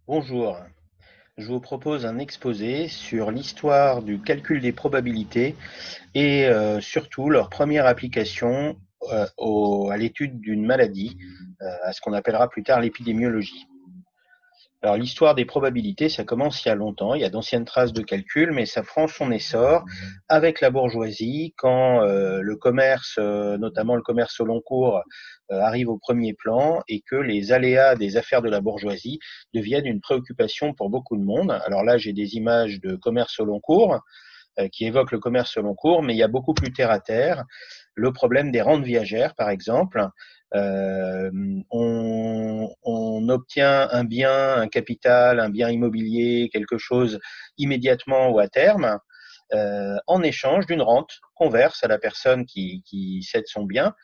Bonjour, je vous propose un exposé sur l'histoire du calcul des probabilités et surtout leur première application à l'étude d'une maladie, à ce qu'on appellera plus tard l'épidémiologie. Alors l'histoire des probabilités, ça commence il y a longtemps, il y a d'anciennes traces de calcul, mais ça prend son essor avec la bourgeoisie quand le commerce, notamment le commerce au long cours, arrive au premier plan et que les aléas des affaires de la bourgeoisie deviennent une préoccupation pour beaucoup de monde. Alors là, j'ai des images de commerce au long cours qui évoquent le commerce au long cours, mais il y a beaucoup plus terre à terre. Le problème des rentes viagères, par exemple. Euh, on obtient un bien, un capital, un bien immobilier, quelque chose immédiatement ou à terme, en échange d'une rente qu'on verse à la personne qui cède son bien.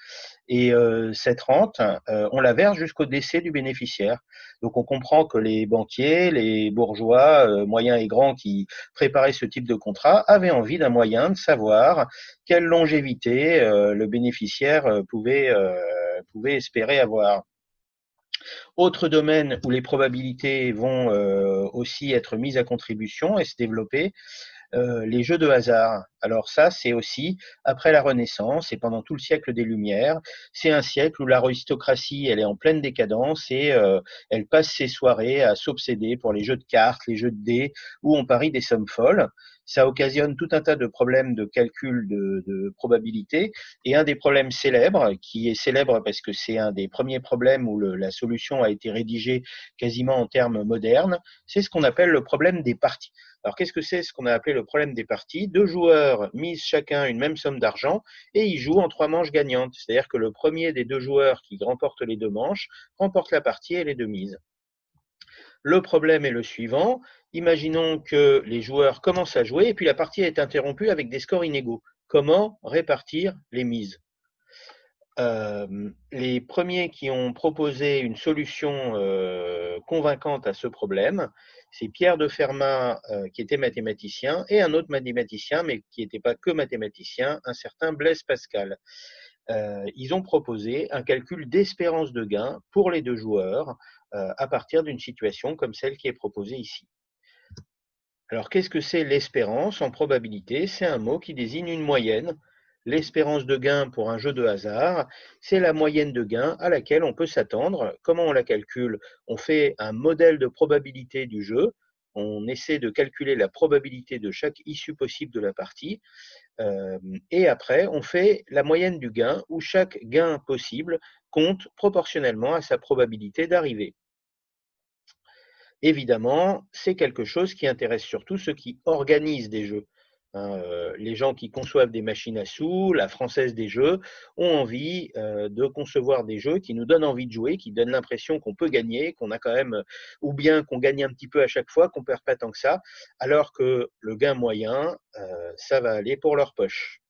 Et cette rente, on la verse jusqu'au décès du bénéficiaire. Donc on comprend que les banquiers, les bourgeois, moyens et grands qui préparaient ce type de contrat avaient envie d'un moyen de savoir quelle longévité le bénéficiaire pouvait espérer avoir. Autre domaine où les probabilités vont aussi être mises à contribution et se développer, les jeux de hasard. Alors ça, c'est aussi après la Renaissance et pendant tout le siècle des Lumières. C'est un siècle où l'aristocratie, elle est en pleine décadence et elle passe ses soirées à s'obséder pour les jeux de cartes, les jeux de dés, où on parie des sommes folles. Ça occasionne tout un tas de problèmes de calcul de probabilité. Et un des problèmes célèbres, qui est célèbre parce que c'est un des premiers problèmes où la solution a été rédigée quasiment en termes modernes, c'est ce qu'on appelle le problème des parties. Alors, qu'est-ce que c'est ce qu'on a appelé le problème des parties? Deux joueurs misent chacun une même somme d'argent et ils jouent en trois manches gagnantes. C'est-à-dire que le premier des deux joueurs qui remporte les deux manches remporte la partie et les deux mises. Le problème est le suivant. Imaginons que les joueurs commencent à jouer et puis la partie est interrompue avec des scores inégaux. Comment répartir les mises? Les premiers qui ont proposé une solution convaincante à ce problème, c'est Pierre de Fermat, qui était mathématicien, et un autre mathématicien, mais qui n'était pas que mathématicien, un certain Blaise Pascal. Ils ont proposé un calcul d'espérance de gain pour les deux joueurs à partir d'une situation comme celle qui est proposée ici. Alors, qu'est-ce que c'est l'espérance en probabilité? C'est un mot qui désigne une moyenne. L'espérance de gain pour un jeu de hasard, c'est la moyenne de gain à laquelle on peut s'attendre. Comment on la calcule? On fait un modèle de probabilité du jeu. On essaie de calculer la probabilité de chaque issue possible de la partie. Et après, on fait la moyenne du gain où chaque gain possible compte proportionnellement à sa probabilité d'arriver. Évidemment, c'est quelque chose qui intéresse surtout ceux qui organisent des jeux. Les gens qui conçoivent des machines à sous, la Française des jeux, ont envie de concevoir des jeux qui nous donnent envie de jouer, qui donnent l'impression qu'on peut gagner, qu'on a quand même, ou bien qu'on gagne un petit peu à chaque fois, qu'on perd pas tant que ça, alors que le gain moyen, ça va aller pour leur poche.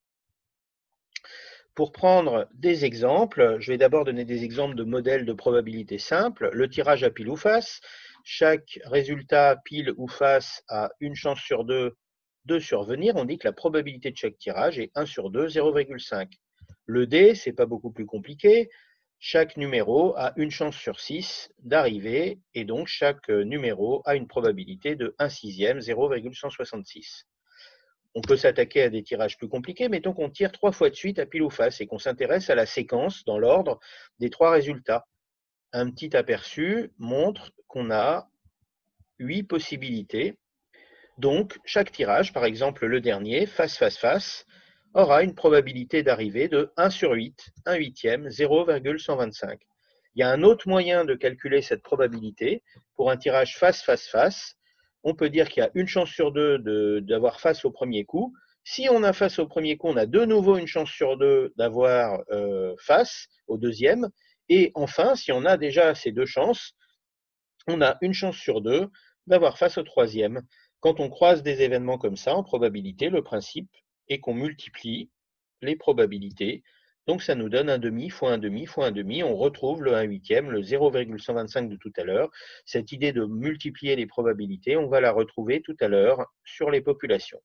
Pour prendre des exemples, je vais d'abord donner des exemples de modèles de probabilité simples. Le tirage à pile ou face. Chaque résultat pile ou face a une chance sur deux de survenir. On dit que la probabilité de chaque tirage est 1 sur 2, 0,5. Le dé, c'est pas beaucoup plus compliqué. Chaque numéro a une chance sur 6 d'arriver et donc chaque numéro a une probabilité de 1 sixième, 0,166. On peut s'attaquer à des tirages plus compliqués. Mettons qu'on tire 3 fois de suite à pile ou face et qu'on s'intéresse à la séquence dans l'ordre des 3 résultats. Un petit aperçu montre qu'on a 8 possibilités. Donc, chaque tirage, par exemple le dernier, face, face, face, aura une probabilité d'arrivée de 1 sur 8, 1 huitième, 0,125. Il y a un autre moyen de calculer cette probabilité. Pour un tirage face, face, face, on peut dire qu'il y a une chance sur deux d'avoir face au premier coup. Si on a face au premier coup, on a de nouveau une chance sur deux d'avoir face au deuxième. Et enfin, si on a déjà ces deux chances, on a une chance sur deux d'avoir face au troisième. Quand on croise des événements comme ça en probabilité, le principe est qu'on multiplie les probabilités. Donc ça nous donne un demi fois un demi fois un demi. On retrouve le 1 huitième, le 0,125 de tout à l'heure. Cette idée de multiplier les probabilités, on va la retrouver tout à l'heure sur les populations.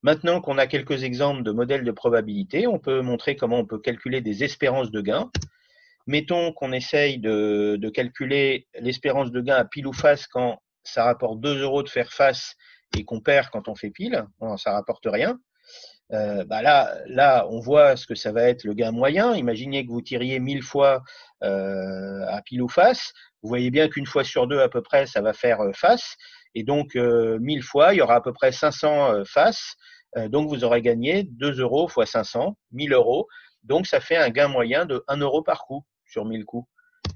Maintenant qu'on a quelques exemples de modèles de probabilité, on peut montrer comment on peut calculer des espérances de gain. Mettons qu'on essaye de calculer l'espérance de gain à pile ou face quand ça rapporte 2 euros de faire face et qu'on perd quand on fait pile, bon, ça rapporte rien. Là, on voit ce que ça va être le gain moyen. Imaginez que vous tiriez 1000 fois à pile ou face. Vous voyez bien qu'une fois sur deux, à peu près, ça va faire face. Et donc, 1000 fois, il y aura à peu près 500 faces. Donc, vous aurez gagné 2 euros fois 500, 1000 euros. Donc, ça fait un gain moyen de 1 euro par coup sur 1000 coups.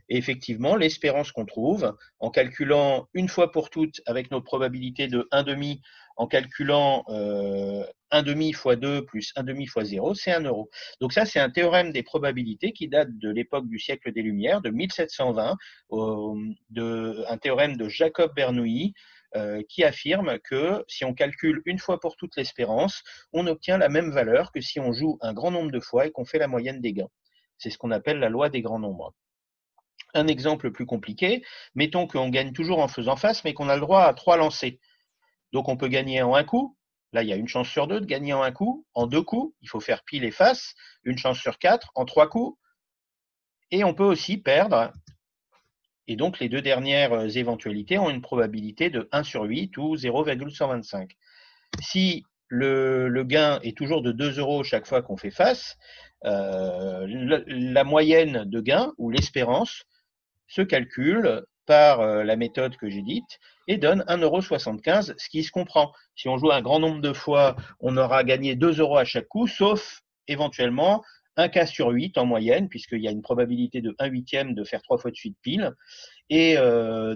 Et effectivement, l'espérance qu'on trouve, en calculant une fois pour toutes avec notre probabilité de 1 demi, en calculant 1 demi fois 2 plus 1 demi fois 0, c'est 1 euro. Donc ça, c'est un théorème des probabilités qui date de l'époque du siècle des Lumières, de 1720, un théorème de Jacob Bernoulli, qui affirme que si on calcule une fois pour toutes l'espérance, on obtient la même valeur que si on joue un grand nombre de fois et qu'on fait la moyenne des gains. C'est ce qu'on appelle la loi des grands nombres. Un exemple plus compliqué, mettons qu'on gagne toujours en faisant face, mais qu'on a le droit à 3 lancers. Donc on peut gagner en un coup, là il y a une chance sur deux de gagner en un coup, en deux coups, il faut faire pile et face, une chance sur quatre, en trois coups, et on peut aussi perdre, et donc les deux dernières éventualités ont une probabilité de 1 sur 8 ou 0,125. Si le gain est toujours de 2 euros chaque fois qu'on fait face, la moyenne de gain, ou l'espérance, se calcule par la méthode que j'ai dite et donne 1,75 €, ce qui se comprend. Si on joue un grand nombre de fois, on aura gagné 2 euros à chaque coup, sauf éventuellement un cas sur 8 en moyenne, puisqu'il y a une probabilité de 1 huitième de faire 3 fois de suite pile. Et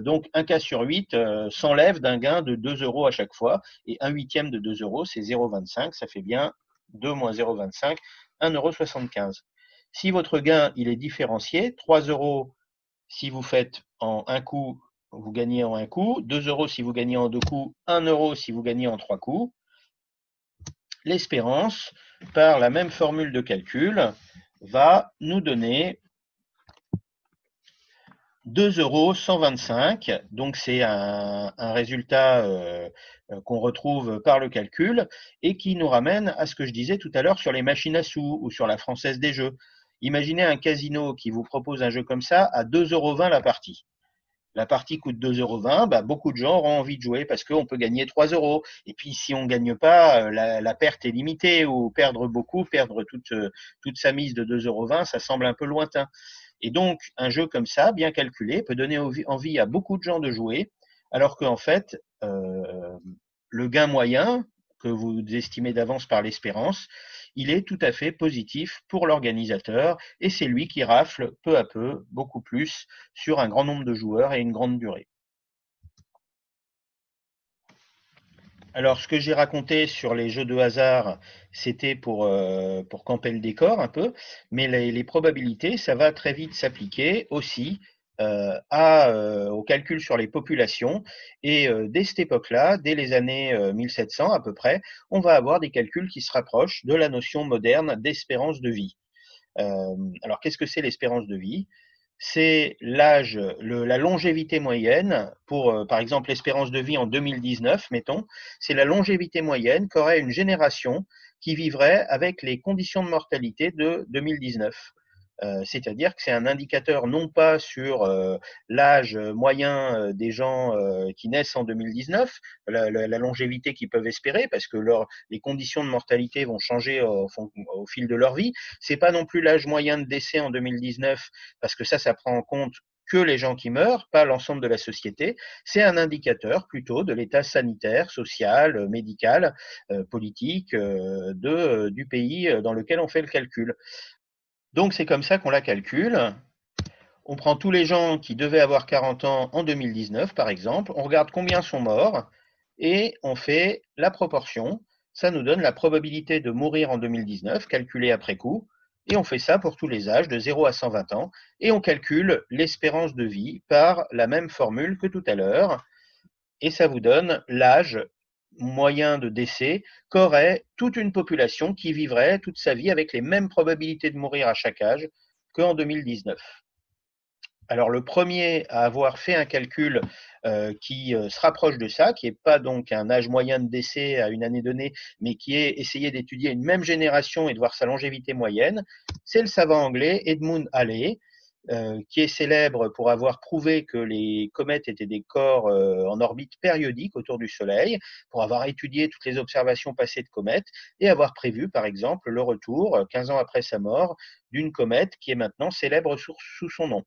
donc, un cas sur 8 s'enlève d'un gain de 2 euros à chaque fois. Et 1 huitième de 2 euros, c'est 0,25. Ça fait bien 2 moins 0,25, 1,75 €. Si votre gain il est différencié, 3 euros si vous faites en un coup, vous gagnez en un coup, 2 euros si vous gagnez en deux coups, 1 euro si vous gagnez en trois coups. L'espérance, par la même formule de calcul, va nous donner 2,125 €. Donc c'est un résultat qu'on retrouve par le calcul et qui nous ramène à ce que je disais tout à l'heure sur les machines à sous ou sur la Française des jeux. Imaginez un casino qui vous propose un jeu comme ça à 2,20 € la partie. La partie coûte 2,20 €, beaucoup de gens auront envie de jouer parce qu'on peut gagner 3 euros. Et puis, si on ne gagne pas, la perte est limitée, ou perdre beaucoup, perdre toute sa mise de 2,20 €, ça semble un peu lointain. Et donc, un jeu comme ça, bien calculé, peut donner envie à beaucoup de gens de jouer, alors qu'en fait, le gain moyen, que vous estimez d'avance par l'espérance, il est tout à fait positif pour l'organisateur et c'est lui qui rafle peu à peu beaucoup plus sur un grand nombre de joueurs et une grande durée. Alors, ce que j'ai raconté sur les jeux de hasard, c'était pour camper le décor un peu, mais les probabilités, ça va très vite s'appliquer aussi au calcul sur les populations. Et dès cette époque-là, dès les années 1700 à peu près, on va avoir des calculs qui se rapprochent de la notion moderne d'espérance de vie. Alors, qu'est-ce que c'est l'espérance de vie? C'est l'âge, la longévité moyenne pour, par exemple, l'espérance de vie en 2019, mettons, c'est la longévité moyenne qu'aurait une génération qui vivrait avec les conditions de mortalité de 2019. C'est-à-dire que c'est un indicateur non pas sur l'âge moyen des gens qui naissent en 2019, la longévité qu'ils peuvent espérer, parce que les conditions de mortalité vont changer au fil de leur vie. C'est pas non plus l'âge moyen de décès en 2019, parce que ça prend en compte que les gens qui meurent, pas l'ensemble de la société. C'est un indicateur plutôt de l'état sanitaire, social, médical, politique du pays dans lequel on fait le calcul. Donc c'est comme ça qu'on la calcule. On prend tous les gens qui devaient avoir 40 ans en 2019, par exemple, on regarde combien sont morts et on fait la proportion. Ça nous donne la probabilité de mourir en 2019, calculée après coup, et on fait ça pour tous les âges, de 0 à 120 ans, et on calcule l'espérance de vie par la même formule que tout à l'heure, et ça vous donne l'âge moyen de décès qu'aurait toute une population qui vivrait toute sa vie avec les mêmes probabilités de mourir à chaque âge qu'en 2019. Alors le premier à avoir fait un calcul qui se rapproche de ça, qui n'est pas donc un âge moyen de décès à une année donnée, mais qui est essayer d'étudier une même génération et de voir sa longévité moyenne, c'est le savant anglais Edmund Halley, qui est célèbre pour avoir prouvé que les comètes étaient des corps en orbite périodique autour du Soleil, pour avoir étudié toutes les observations passées de comètes et avoir prévu, par exemple, le retour, 15 ans après sa mort, d'une comète qui est maintenant célèbre sous son nom.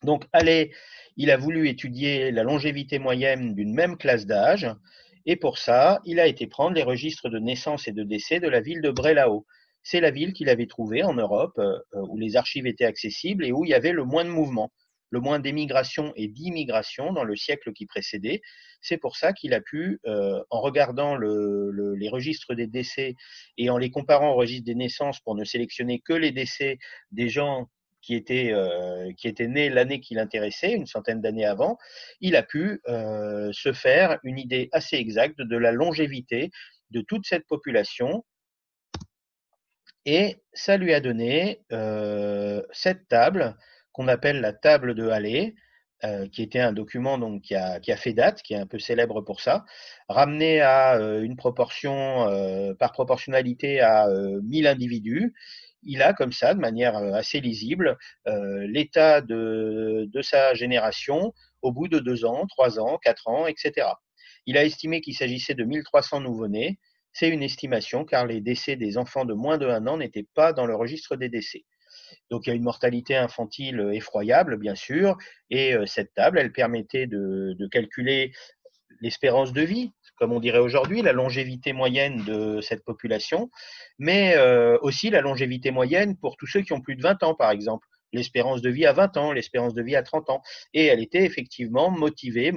Donc, Halley, il a voulu étudier la longévité moyenne d'une même classe d'âge, et pour ça, il a été prendre les registres de naissance et de décès de la ville de Bray-le-Haut. C'est la ville qu'il avait trouvée en Europe, où les archives étaient accessibles et où il y avait le moins de mouvement, le moins d'émigration et d'immigration dans le siècle qui précédait. C'est pour ça qu'il a pu, en regardant les registres des décès et en les comparant aux registres des naissances pour ne sélectionner que les décès des gens qui était né l'année qui l'intéressait, une centaine d'années avant, il a pu se faire une idée assez exacte de la longévité de toute cette population. Et ça lui a donné cette table qu'on appelle la table de Halley, qui était un document donc, qui a fait date, qui est un peu célèbre pour ça, ramené à une proportion, par proportionnalité à 1000 individus. Il a comme ça, de manière assez lisible, l'état de sa génération au bout de 2 ans, 3 ans, 4 ans, etc. Il a estimé qu'il s'agissait de 1300 nouveau-nés. C'est une estimation car les décès des enfants de moins de 1 an n'étaient pas dans le registre des décès. Donc il y a une mortalité infantile effroyable, bien sûr, et cette table, elle permettait de calculer l'espérance de vie, comme on dirait aujourd'hui, la longévité moyenne de cette population, mais aussi la longévité moyenne pour tous ceux qui ont plus de 20 ans, par exemple. L'espérance de vie à 20 ans, l'espérance de vie à 30 ans. Et elle était effectivement motivée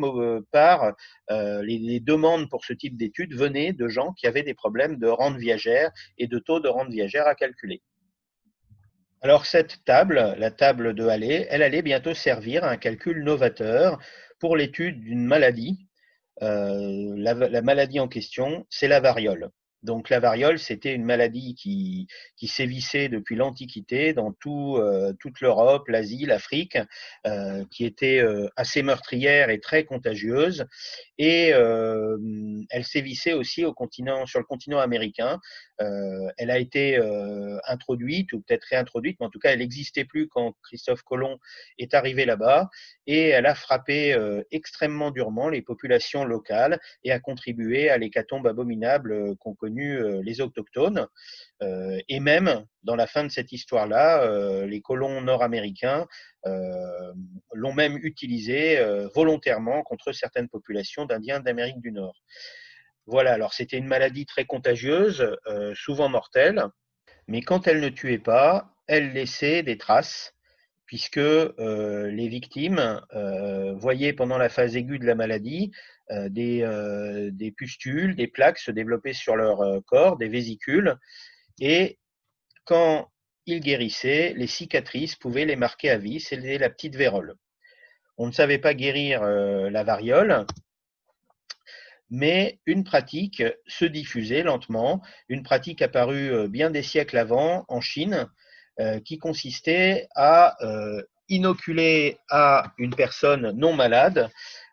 par les demandes pour ce type d'études venaient de gens qui avaient des problèmes de rente viagère et de taux de rente viagère à calculer. Alors cette table, la table de Halley, elle allait bientôt servir à un calcul novateur pour l'étude d'une maladie. La maladie en question, c'est la variole. Donc la variole, c'était une maladie qui sévissait depuis l'Antiquité dans toute l'Europe, l'Asie, l'Afrique, qui était assez meurtrière et très contagieuse. Et elle sévissait aussi sur le continent américain. Elle a été introduite, ou peut-être réintroduite, mais en tout cas, elle n'existait plus quand Christophe Colomb est arrivé là-bas. Et elle a frappé extrêmement durement les populations locales et a contribué à l'hécatombe abominable qu'ont connu les autochtones. Et même, dans la fin de cette histoire-là, les colons nord-américains l'ont même utilisé volontairement contre certaines populations d'Indiens d'Amérique du Nord. Voilà, alors c'était une maladie très contagieuse, souvent mortelle, mais quand elle ne tuait pas, elle laissait des traces, puisque les victimes voyaient pendant la phase aiguë de la maladie des pustules, des plaques se développer sur leur corps, des vésicules, et quand ils guérissaient, les cicatrices pouvaient les marquer à vie, c'était la petite vérole. On ne savait pas guérir la variole, mais une pratique se diffusait lentement, une pratique apparue bien des siècles avant en Chine, qui consistait à inoculer à une personne non malade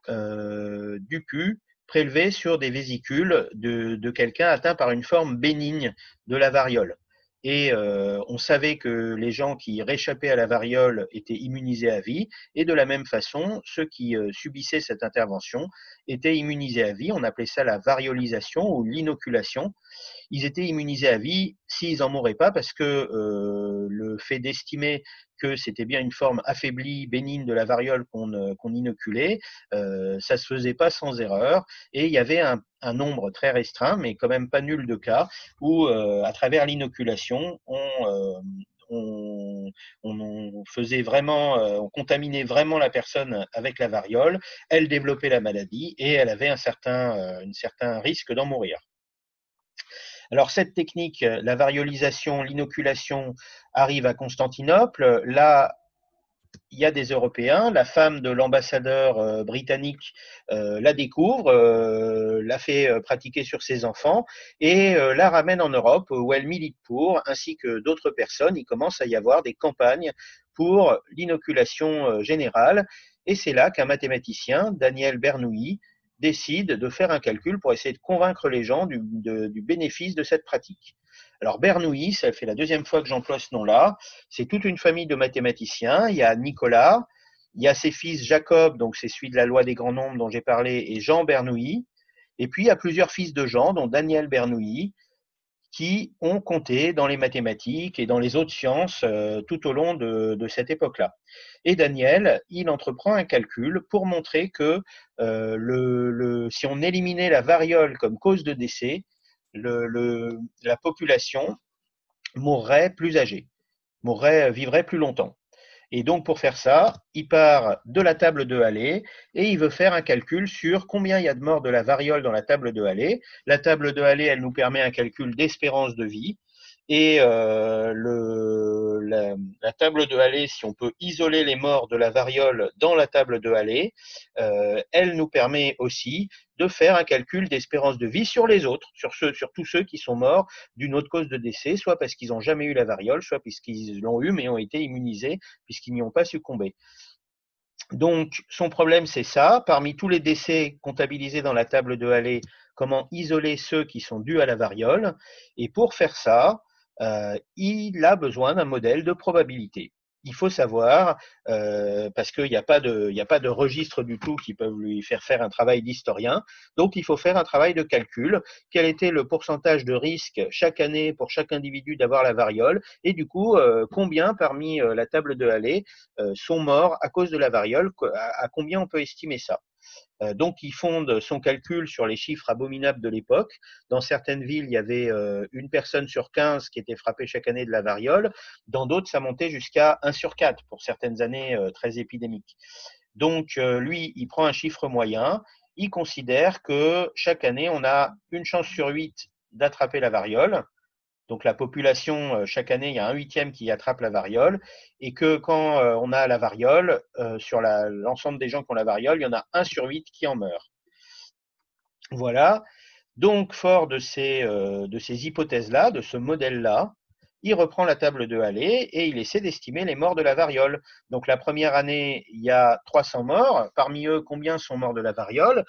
du pus prélevé sur des vésicules de quelqu'un atteint par une forme bénigne de la variole. Et on savait que les gens qui réchappaient à la variole étaient immunisés à vie, et de la même façon, ceux qui subissaient cette intervention étaient immunisés à vie. On appelait ça la variolisation ou l'inoculation. Ils étaient immunisés à vie s'ils n'en mouraient pas, parce que le fait d'estimer que c'était bien une forme affaiblie, bénigne de la variole qu'on inoculait, ça se faisait pas sans erreur. Et il y avait un nombre très restreint, mais quand même pas nul de cas, où à travers l'inoculation, on faisait vraiment, on contaminait vraiment la personne avec la variole, elle développait la maladie et elle avait un certain risque d'en mourir. Alors cette technique, la variolisation, l'inoculation, arrive à Constantinople. Là, il y a des Européens. La femme de l'ambassadeur britannique la découvre, la fait pratiquer sur ses enfants et la ramène en Europe où elle milite pour, ainsi que d'autres personnes. Il commence à y avoir des campagnes pour l'inoculation générale. Et c'est là qu'un mathématicien, Daniel Bernoulli, décide de faire un calcul pour essayer de convaincre les gens du bénéfice de cette pratique. Alors Bernoulli, ça fait la deuxième fois que j'emploie ce nom-là. C'est toute une famille de mathématiciens. Il y a Nicolas, il y a ses fils Jacob, donc c'est celui de la loi des grands nombres dont j'ai parlé, et Jean Bernoulli. Et puis il y a plusieurs fils de Jean, dont Daniel Bernoulli, qui ont compté dans les mathématiques et dans les autres sciences tout au long de cette époque-là. Et Daniel, il entreprend un calcul pour montrer que si on éliminait la variole comme cause de décès, la population mourrait plus âgée, vivrait plus longtemps. Et donc, pour faire ça, il part de la table de Halley et il veut faire un calcul sur combien il y a de morts de la variole dans la table de Halley. La table de Halley, elle nous permet un calcul d'espérance de vie. Et la table de Halley, si on peut isoler les morts de la variole dans la table de Halley, elle nous permet aussi de faire un calcul d'espérance de vie sur les autres, sur tous ceux qui sont morts d'une autre cause de décès, soit parce qu'ils n'ont jamais eu la variole, soit puisqu'ils l'ont eu mais ont été immunisés puisqu'ils n'y ont pas succombé. Donc, son problème, c'est ça. Parmi tous les décès comptabilisés dans la table de Halley, comment isoler ceux qui sont dus à la variole? Et pour faire ça, il a besoin d'un modèle de probabilité. Il faut savoir, parce qu'il n'y a pas de registre du tout qui peuvent lui faire faire un travail d'historien, donc il faut faire un travail de calcul. Quel était le pourcentage de risque chaque année pour chaque individu d'avoir la variole? Et du coup, combien parmi la table de Halley sont morts à cause de la variole? À combien on peut estimer ça? Donc, il fonde son calcul sur les chiffres abominables de l'époque. Dans certaines villes, il y avait une personne sur 15 qui était frappée chaque année de la variole. Dans d'autres, ça montait jusqu'à 1 sur 4 pour certaines années très épidémiques. Donc, lui, il prend un chiffre moyen. Il considère que chaque année, on a une chance sur 8 d'attraper la variole. Donc la population, chaque année, il y a un huitième qui attrape la variole, et que quand on a la variole, sur l'ensemble des gens qui ont la variole, il y en a 1 sur 8 qui en meurt. Voilà. Donc, fort de ces hypothèses-là, de ce modèle-là, il reprend la table de Halley et il essaie d'estimer les morts de la variole. Donc, la première année, il y a 300 morts. Parmi eux, combien sont morts de la variole?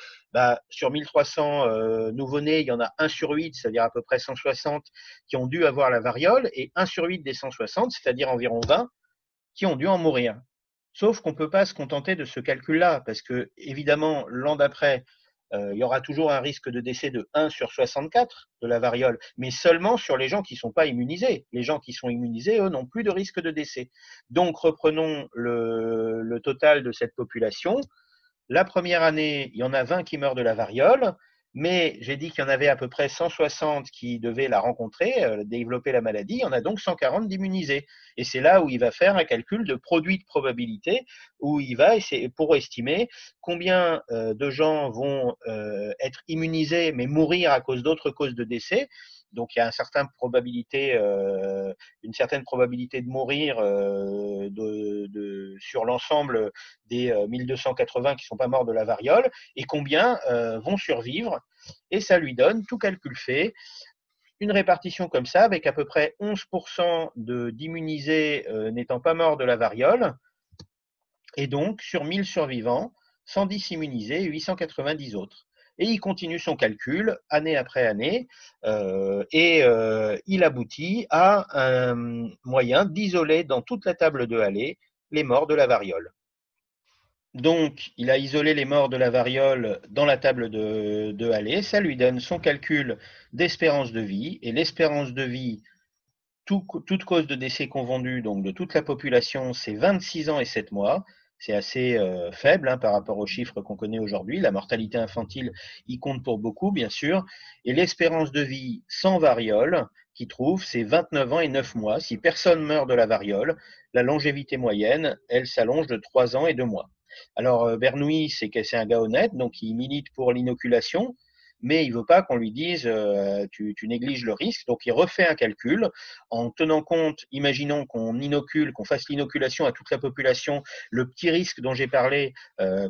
Sur 1300 nouveau-nés, il y en a 1 sur 8, c'est-à-dire à peu près 160, qui ont dû avoir la variole, et 1 sur 8 des 160, c'est-à-dire environ 20, qui ont dû en mourir. Sauf qu'on ne peut pas se contenter de ce calcul-là, parce que, évidemment, l'an d'après, il y aura toujours un risque de décès de 1 sur 64 de la variole, mais seulement sur les gens qui ne sont pas immunisés. Les gens qui sont immunisés, eux, n'ont plus de risque de décès. Donc, reprenons le total de cette population. La première année, il y en a 20 qui meurent de la variole, mais j'ai dit qu'il y en avait à peu près 160 qui devaient la rencontrer, développer la maladie. Il y en a donc 140 d'immunisés. Et c'est là où il va faire un calcul de produit de probabilité, où il va essayer pour estimer combien de gens vont être immunisés mais mourir à cause d'autres causes de décès. Donc il y a une certaine probabilité de mourir sur l'ensemble des 1280 qui ne sont pas morts de la variole, et combien vont survivre. Et ça lui donne, tout calcul fait, une répartition comme ça, avec à peu près 11% d'immunisés n'étant pas morts de la variole, et donc sur 1000 survivants, 110 immunisés et 890 autres. Et il continue son calcul année après année, et il aboutit à un moyen d'isoler dans toute la table de Halley les morts de la variole. Donc, il a isolé les morts de la variole dans la table de Halley. Ça lui donne son calcul d'espérance de vie. Et l'espérance de vie, toute cause de décès confondue, donc de toute la population, c'est 26 ans et 7 mois. C'est assez faible par rapport aux chiffres qu'on connaît aujourd'hui. La mortalité infantile y compte pour beaucoup, bien sûr. Et l'espérance de vie sans variole, qui trouve, c'est 29 ans et 9 mois. Si personne meurt de la variole, la longévité moyenne, elle s'allonge de 3 ans et 2 mois. Alors, Bernoulli, c'est un gars honnête, donc il milite pour l'inoculation, mais il ne veut pas qu'on lui dise tu négliges le risque. Donc, il refait un calcul en tenant compte, imaginons qu'on inocule, qu'on fasse l'inoculation à toute la population, le petit risque dont j'ai parlé,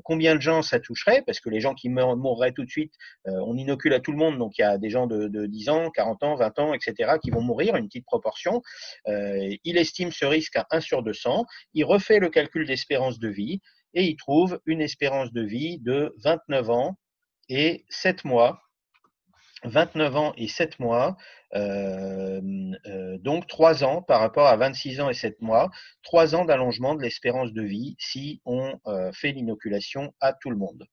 combien de gens ça toucherait, parce que les gens qui mourraient tout de suite, on inocule à tout le monde, donc il y a des gens de 10 ans, 40 ans, 20 ans, etc., qui vont mourir, une petite proportion. Il estime ce risque à 1 sur 200, il refait le calcul d'espérance de vie, et il trouve une espérance de vie de 29 ans et 7 mois 29 ans et 7 mois, donc 3 ans par rapport à 26 ans et 7 mois, 3 ans d'allongement de l'espérance de vie si on fait l'inoculation à tout le monde.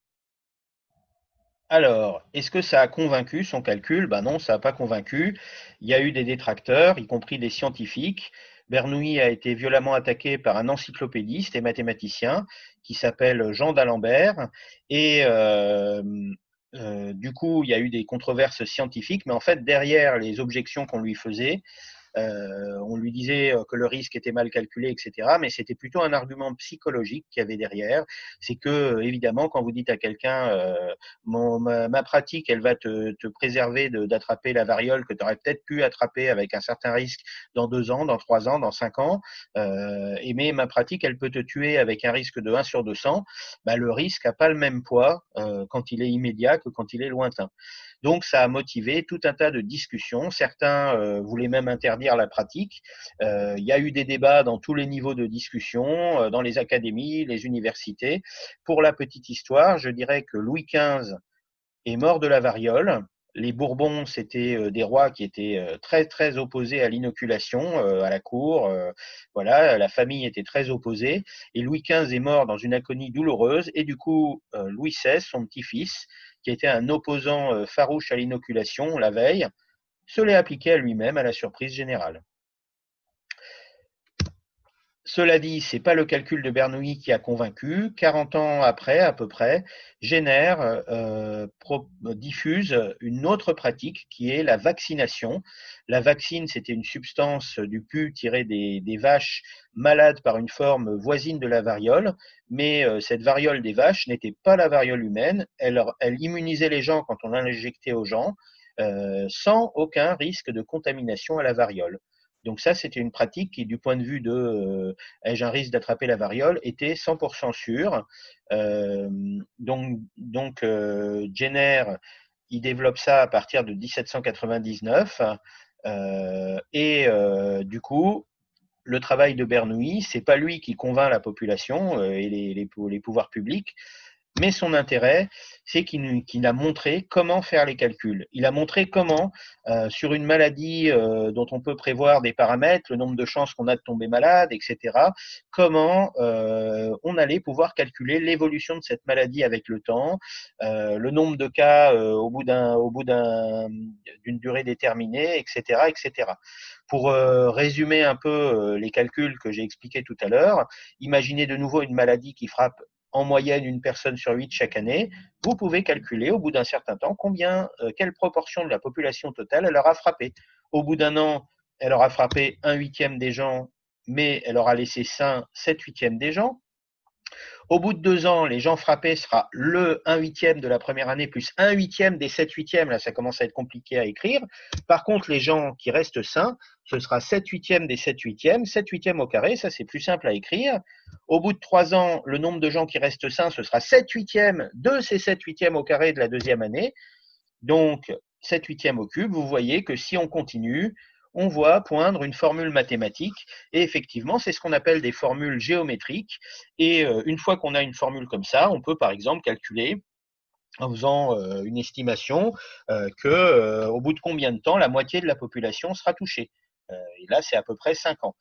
Alors, est-ce que ça a convaincu son calcul? Ben non, ça n'a pas convaincu. Il y a eu des détracteurs, y compris des scientifiques. Bernoulli a été violemment attaqué par un encyclopédiste et mathématicien qui s'appelle Jean d'Alembert. Et du coup, il y a eu des controverses scientifiques, mais en fait, derrière les objections qu'on lui faisait, on lui disait que le risque était mal calculé, etc. Mais c'était plutôt un argument psychologique qu'il y avait derrière. C'est que, évidemment, quand vous dites à quelqu'un ma pratique, elle va te préserver d'attraper la variole que tu aurais peut-être pu attraper avec un certain risque dans 2 ans, dans 3 ans, dans 5 ans, mais ma pratique, elle peut te tuer avec un risque de 1 sur 200, bah, le risque n'a pas le même poids quand il est immédiat que quand il est lointain. Donc, ça a motivé tout un tas de discussions. Certains voulaient même interdire la pratique. Il y a eu des débats dans tous les niveaux de discussion, dans les académies, les universités. Pour la petite histoire, je dirais que Louis XV est mort de la variole. Les Bourbons, c'était des rois qui étaient très très opposés à l'inoculation à la cour. Voilà, la famille était très opposée. Et Louis XV est mort dans une agonie douloureuse. Et du coup, Louis XVI, son petit-fils, qui était un opposant farouche à l'inoculation la veille, se l'est appliqué à lui-même à la surprise générale. Cela dit, ce n'est pas le calcul de Bernoulli qui a convaincu. 40 ans après, à peu près, Jenner diffuse une autre pratique qui est la vaccination. La vaccine, c'était une substance du pus tirée des vaches malades par une forme voisine de la variole, mais cette variole des vaches n'était pas la variole humaine. Elle immunisait les gens quand on l'injectait aux gens, sans aucun risque de contamination à la variole. Donc ça, c'était une pratique qui, du point de vue de ai-je un risque d'attraper la variole, était 100% sûre. Jenner, il développe ça à partir de 1799. Du coup, le travail de Bernoulli, c'est pas lui qui convainc la population et les pouvoirs publics, mais son intérêt, c'est qu'il a montré comment faire les calculs. Il a montré comment, sur une maladie dont on peut prévoir des paramètres, le nombre de chances qu'on a de tomber malade, etc., comment on allait pouvoir calculer l'évolution de cette maladie avec le temps, le nombre de cas au bout d'une durée déterminée, etc., etc. Pour résumer un peu les calculs que j'ai expliqués tout à l'heure, imaginez de nouveau une maladie qui frappe en moyenne une personne sur 8 chaque année, vous pouvez calculer au bout d'un certain temps quelle proportion de la population totale elle aura frappé. Au bout d'un an, elle aura frappé 1/8 des gens, mais elle aura laissé sain 7/8 des gens. Au bout de 2 ans, les gens frappés sera le 1/8 de la première année plus 1/8 des 7/8. Là, ça commence à être compliqué à écrire. Par contre, les gens qui restent sains, ce sera 7/8 des 7/8, 7/8 au carré, ça c'est plus simple à écrire. Au bout de 3 ans, le nombre de gens qui restent sains, ce sera 7/8 de ces 7/8 au carré de la deuxième année. Donc, 7/8 au cube, vous voyez que si on continue, on voit poindre une formule mathématique. Et effectivement, c'est ce qu'on appelle des formules géométriques. Et une fois qu'on a une formule comme ça, on peut par exemple calculer en faisant une estimation qu'au bout de combien de temps la moitié de la population sera touchée. Et là, c'est à peu près 5 ans.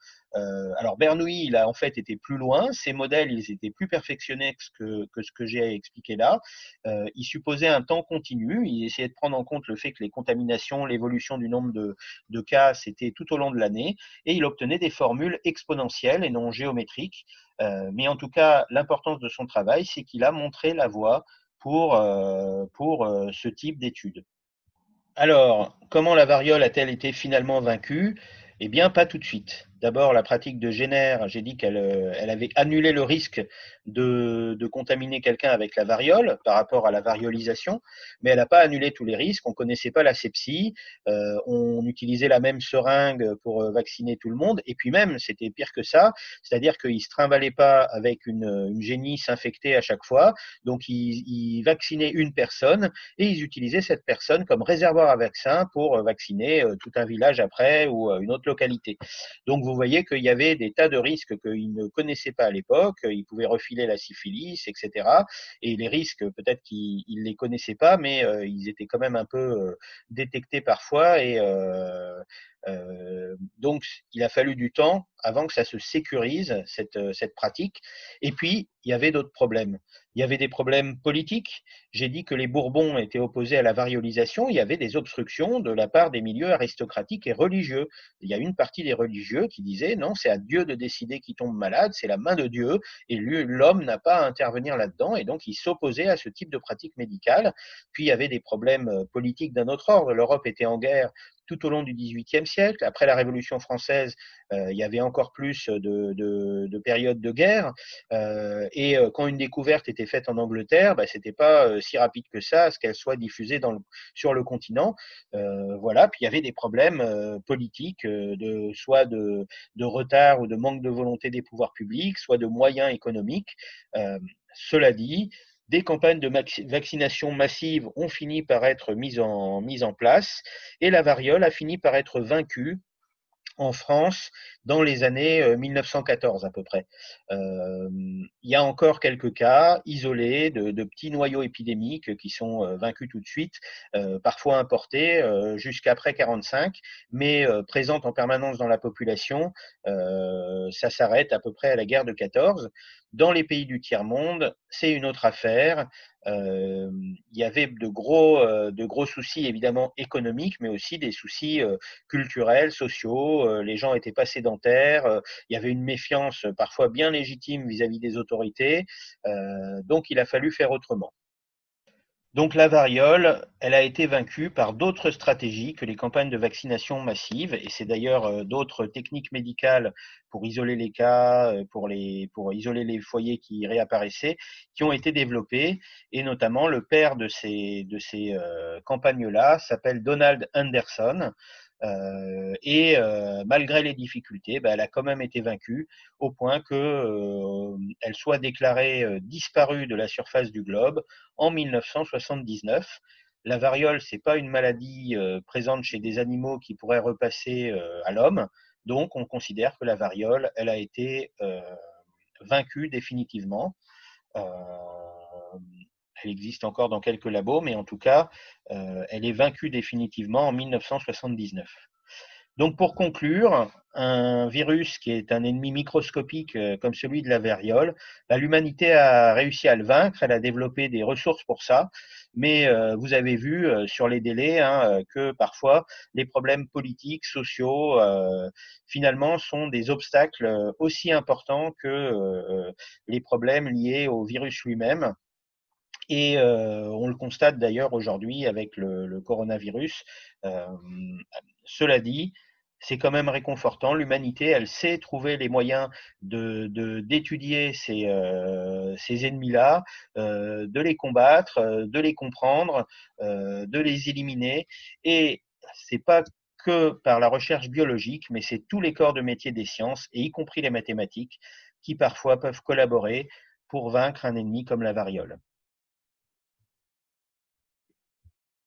Alors Bernoulli, il a en fait été plus loin. Ses modèles, ils étaient plus perfectionnés que ce que j'ai expliqué là. Il supposait un temps continu. Il essayait de prendre en compte le fait que les contaminations, l'évolution du nombre de cas, c'était tout au long de l'année. Et il obtenait des formules exponentielles et non géométriques. Mais en tout cas, l'importance de son travail, c'est qu'il a montré la voie pour ce type d'études. Alors, comment la variole a-t-elle été finalement vaincue? Eh bien, pas tout de suite. D'abord, la pratique de Jenner, j'ai dit qu'elle avait annulé le risque de contaminer quelqu'un avec la variole par rapport à la variolisation, mais elle n'a pas annulé tous les risques. On ne connaissait pas la sepsie, on utilisait la même seringue pour vacciner tout le monde, et puis même, c'était pire que ça, c'est-à-dire qu'ils ne se trimballaient pas avec une génisse infectée à chaque fois, donc ils vaccinaient une personne, et ils utilisaient cette personne comme réservoir à vaccin pour vacciner tout un village après ou une autre localité. Donc vous voyez qu'il y avait des tas de risques qu'ils ne connaissaient pas à l'époque. Ils pouvaient refiler la syphilis, etc. Et les risques, peut-être qu'ils ne les connaissaient pas, mais ils étaient quand même un peu détectés parfois. Et donc, il a fallu du temps avant que ça se sécurise, cette pratique. Et puis, il y avait d'autres problèmes. Il y avait des problèmes politiques. J'ai dit que les Bourbons étaient opposés à la variolisation. Il y avait des obstructions de la part des milieux aristocratiques et religieux. Il y a une partie des religieux qui disaient non, c'est à Dieu de décider qui tombe malade, c'est la main de Dieu, et l'homme n'a pas à intervenir là-dedans. Et donc, ils s'opposaient à ce type de pratique médicale. Puis, il y avait des problèmes politiques d'un autre ordre. L'Europe était en guerre tout au long du XVIIIe siècle. Après la Révolution française, il y avait encore plus de périodes de guerre. Et quand une découverte était faite en Angleterre, bah, c'était pas si rapide que ça à ce qu'elle soit diffusée sur le continent. Voilà. Puis il y avait des problèmes politiques, soit de retard ou de manque de volonté des pouvoirs publics, soit de moyens économiques. Cela dit, des campagnes de vaccination massive ont fini par être mises en place et la variole a fini par être vaincue en France dans les années 1914 à peu près. Il y a encore quelques cas isolés de petits noyaux épidémiques qui sont vaincus tout de suite, parfois importés jusqu'après 45, mais présentes en permanence dans la population. Ça s'arrête à peu près à la guerre de 14. Dans les pays du tiers-monde, c'est une autre affaire. Il y avait de gros soucis évidemment économiques, mais aussi des soucis culturels, sociaux. Les gens n'étaient pas sédentaires. Il y avait une méfiance parfois bien légitime vis-à-vis des autorités. Donc il a fallu faire autrement. Donc la variole, elle a été vaincue par d'autres stratégies que les campagnes de vaccination massive, et c'est d'ailleurs d'autres techniques médicales pour isoler les cas, pour isoler les foyers qui réapparaissaient, qui ont été développées, et notamment le père de ces campagnes-là s'appelle Donald Anderson, et malgré les difficultés, bah, elle a quand même été vaincue au point qu'elle soit déclarée disparue de la surface du globe en 1979. La variole, c'est pas une maladie présente chez des animaux qui pourrait repasser à l'homme, donc on considère que la variole, elle a été vaincue définitivement. Euh, Elle existe encore dans quelques labos, mais en tout cas, elle est vaincue définitivement en 1979. Donc pour conclure, un virus qui est un ennemi microscopique comme celui de la variole, bah, l'humanité a réussi à le vaincre, elle a développé des ressources pour ça, mais vous avez vu sur les délais que parfois les problèmes politiques, sociaux, finalement sont des obstacles aussi importants que les problèmes liés au virus lui-même. Et on le constate d'ailleurs aujourd'hui avec le coronavirus. Euh, Cela dit, c'est quand même réconfortant. L'humanité, elle sait trouver les moyens d'étudier ces ennemis-là, de les combattre, de les comprendre, de les éliminer. Et c'est pas que par la recherche biologique, mais c'est tous les corps de métier des sciences, et y compris les mathématiques, qui parfois peuvent collaborer pour vaincre un ennemi comme la variole.